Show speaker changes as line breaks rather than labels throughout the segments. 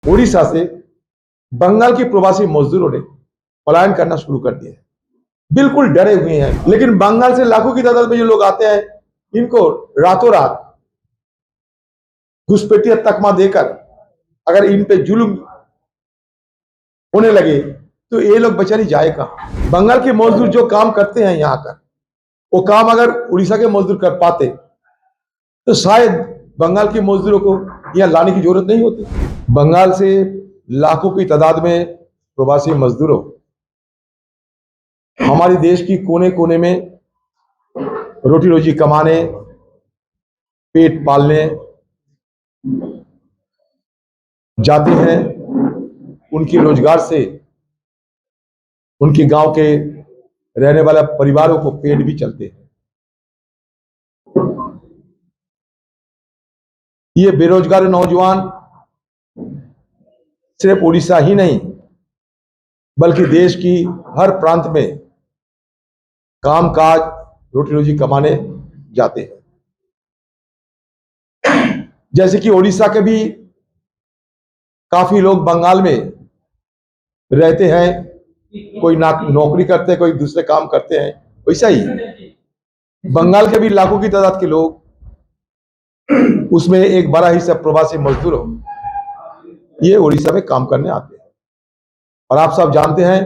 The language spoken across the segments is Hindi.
उड़ीसा से बंगाल के प्रवासी मजदूरों ने पलायन करना शुरू कर दिया है। बिल्कुल डरे हुए हैं, लेकिन बंगाल से लाखों की तादाद में जो लोग आते हैं, इनको रातों रात घुसपैठिया तकमा देकर अगर इन पे जुल्म होने लगे तो ये लोग बेचारी जाए कहां। बंगाल के मजदूर जो काम करते हैं यहां आकर, वो काम अगर उड़ीसा के मजदूर कर पाते तो शायद बंगाल के मजदूरों को यहां लाने की जरूरत नहीं होती। बंगाल से लाखों की तादाद में प्रवासी मजदूरों हमारे देश की कोने कोने में रोटी रोजी कमाने, पेट पालने जाते हैं। उनके रोजगार से उनके गांव के रहने वाले परिवारों को पेट भी चलते हैं। ये बेरोजगार नौजवान सिर्फ उड़ीसा ही नहीं बल्कि देश की हर प्रांत में कामकाज रोटी रोजी कमाने जाते हैं। जैसे कि उड़ीसा के भी काफी लोग बंगाल में रहते हैं, कोई नौकरी करते हैं, कोई दूसरे काम करते हैं। वैसा ही बंगाल के भी लाखों की तादाद के लोग, उसमें एक बड़ा हिस्सा प्रवासी मजदूर हो, ये उड़ीसा में काम करने आते हैं। और आप सब जानते हैं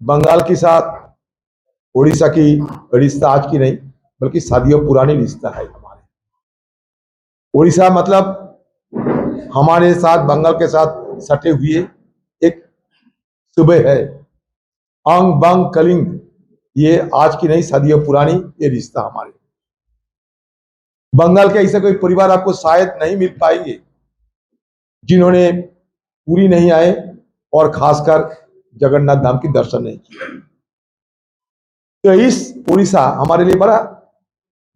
बंगाल के साथ उड़ीसा की रिश्ता आज की नहीं बल्कि सदियों पुरानी रिश्ता है। हमारे उड़ीसा मतलब हमारे साथ बंगाल के साथ सटे हुए एक सुबह है। अंग बंग कलिंग, ये आज की नहीं सदियों पुरानी ये रिश्ता हमारे। बंगाल के ऐसा कोई परिवार आपको शायद नहीं मिल पाएंगे जिन्होंने पूरी नहीं आए और खासकर जगन्नाथ धाम की दर्शन नहीं किए। तो इस उड़ीसा हमारे लिए बड़ा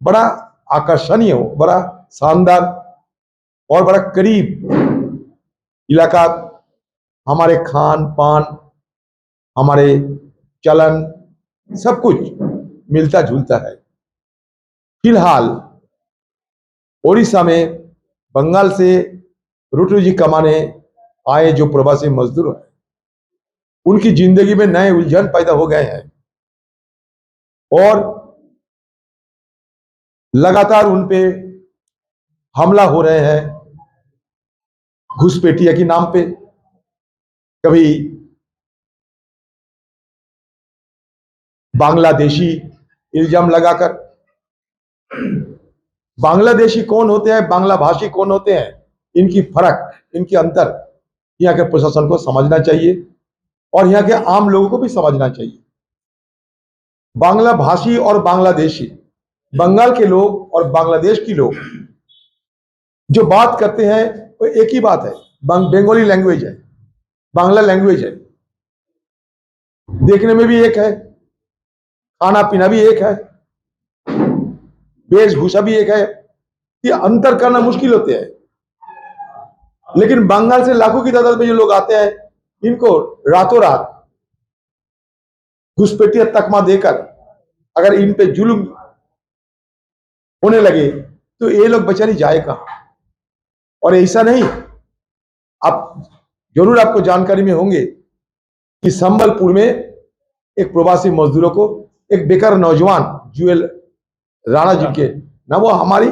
बड़ा आकर्षणीय हो, बड़ा शानदार और बड़ा करीब इलाका। हमारे खान पान, हमारे चलन, सब कुछ मिलता जुलता है। फिलहाल उड़ीसा में बंगाल से रोटी रोजी कमाने आए जो प्रवासी मजदूर हैं, उनकी जिंदगी में नए उलझन पैदा हो गए हैं और लगातार उन पे हमला हो रहे हैं घुसपैठिया के नाम पे। कभी बांग्लादेशी इल्जाम लगाकर। बांग्लादेशी कौन होते हैं, बांग्ला भाषी कौन होते हैं, इनकी फर्क, इनकी अंतर यहाँ के प्रशासन को समझना चाहिए और यहाँ के आम लोगों को भी समझना चाहिए। बांग्ला भाषी और बांग्लादेशी, बंगाल के लोग और बांग्लादेश के लोग जो बात करते हैं वो एक ही बात है। बंगाली लैंग्वेज है, बांग्ला लैंग्वेज है, देखने में भी एक है, खाना पीना भी एक है, वेशभूषा भी एक है। ये अंतर करना मुश्किल होते हैं। लेकिन बंगाल से लाखों की तादाद में जो लोग आते हैं, इनको रातों रात घुसपैठिया तकमा देकर अगर इन पे जुल्म होने लगे तो ये लोग बेचारी जाए कहां। और ऐसा नहीं, आप जरूर आपको जानकारी में होंगे कि संबलपुर में एक प्रवासी मजदूरों को एक बेकार नौजवान जुएल राणा जी के ना, वो हमारी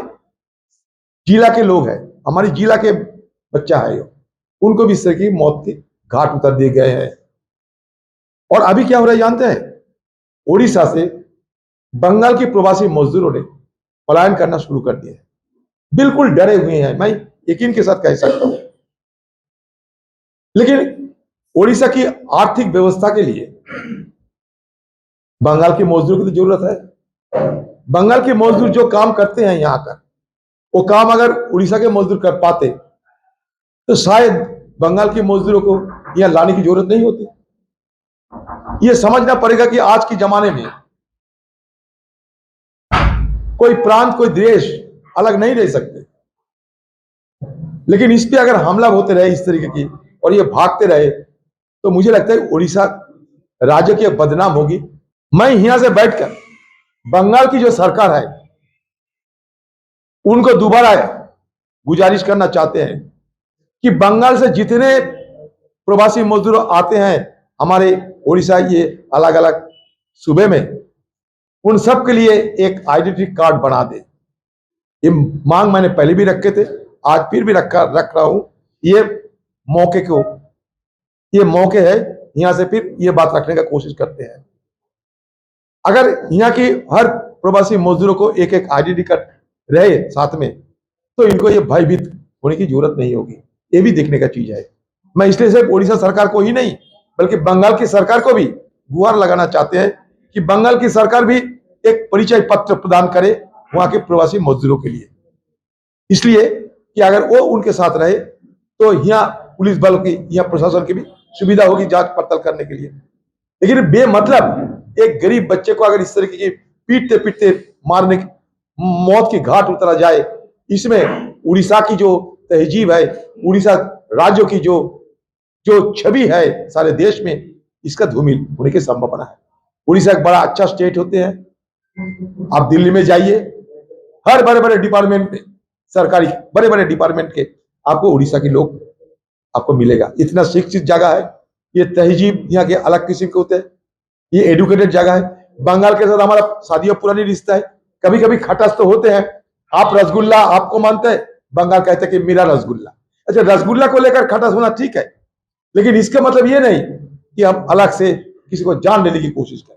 जिला के लोग हैं, हमारी जिला के बच्चा है, उनको भी इस तरह की मौत के घाट उतर दिए गए हैं। और अभी क्या हो रहा है जानते हैं, उड़ीसा से बंगाल के प्रवासी मजदूरों ने पलायन करना शुरू कर दिया है। बिल्कुल डरे हुए हैं, मैं यकीन के साथ कह सकता हूं। लेकिन उड़ीसा की आर्थिक व्यवस्था के लिए बंगाल के मजदूर की तो जरूरत है। बंगाल के मजदूर जो काम करते हैं यहां आकर, वो काम अगर उड़ीसा के मजदूर कर पाते तो शायद बंगाल के मजदूरों को यहां लाने की जरूरत नहीं होती। यह समझना पड़ेगा कि आज के जमाने में कोई प्रांत, कोई देश अलग नहीं रह सकते। लेकिन इस पे अगर हमला होते रहे इस तरीके की और ये भागते रहे तो मुझे लगता है उड़ीसा राज्य की बदनाम होगी। मैं यहां से बैठकर बंगाल की जो सरकार है उनको दोबारा गुजारिश करना चाहते हैं कि बंगाल से जितने प्रवासी मजदूर आते हैं हमारे उड़ीसा ये अलग अलग सूबे में, उन सब के लिए एक आइडेंटिटी कार्ड बना दे। ये मांग मैंने पहले भी रखे थे, आज फिर भी रख रहा हूं। ये मौके है, यहां से फिर ये बात रखने का कोशिश करते हैं। अगर यहाँ की हर प्रवासी मजदूरों को एक एक आइडेंटिटी कार्ड रहे साथ में, तो इनको ये भयभीत होने की जरूरत नहीं होगी। ये भी देखने का चीज है। मैं इसलिए सिर्फ ओडिशा सरकार को ही नहीं बल्कि बंगाल की सरकार को भी गुहार लगाना चाहते हैं कि बंगाल की सरकार भी एक परिचय पत्र प्रदान करे वहां के प्रवासी मजदूरों के लिए, इसलिए कि अगर वो उनके साथ रहे तो यहाँ पुलिस बल की, यहाँ प्रशासन की भी सुविधा होगी जांच पड़ताल करने के लिए। लेकिन बेमतलब एक गरीब बच्चे को अगर इस तरीके की पीटते पीटते मारने की, मौत की घाट उतरा जाए, इसमें उड़ीसा की जो तहजीब है, उड़ीसा राज्य की जो छवि है सारे देश में, इसका धूमिल होने की संभावना है। उड़ीसा एक बड़ा अच्छा स्टेट होते हैं। आप दिल्ली में जाइए, हर बड़े बड़े डिपार्टमेंट में, सरकारी बड़े बड़े डिपार्टमेंट के आपको उड़ीसा के लोग आपको मिलेगा। इतना शिक्षित जगह है, ये तहजीब यहाँ के अलग किस्म के होते हैं, ये एडुकेटेड जगह है। बंगाल के साथ हमारा शादियों पुरानी रिश्ता है, कभी कभी खटास तो होते हैं। आप रसगुल्ला आपको मानते हैं, बंगाल कहते हैं कि मेरा रसगुल्ला। अच्छा, रसगुल्ला को लेकर खटास होना ठीक है, लेकिन इसका मतलब ये नहीं कि हम अलग से किसी को जान लेने की कोशिश करें।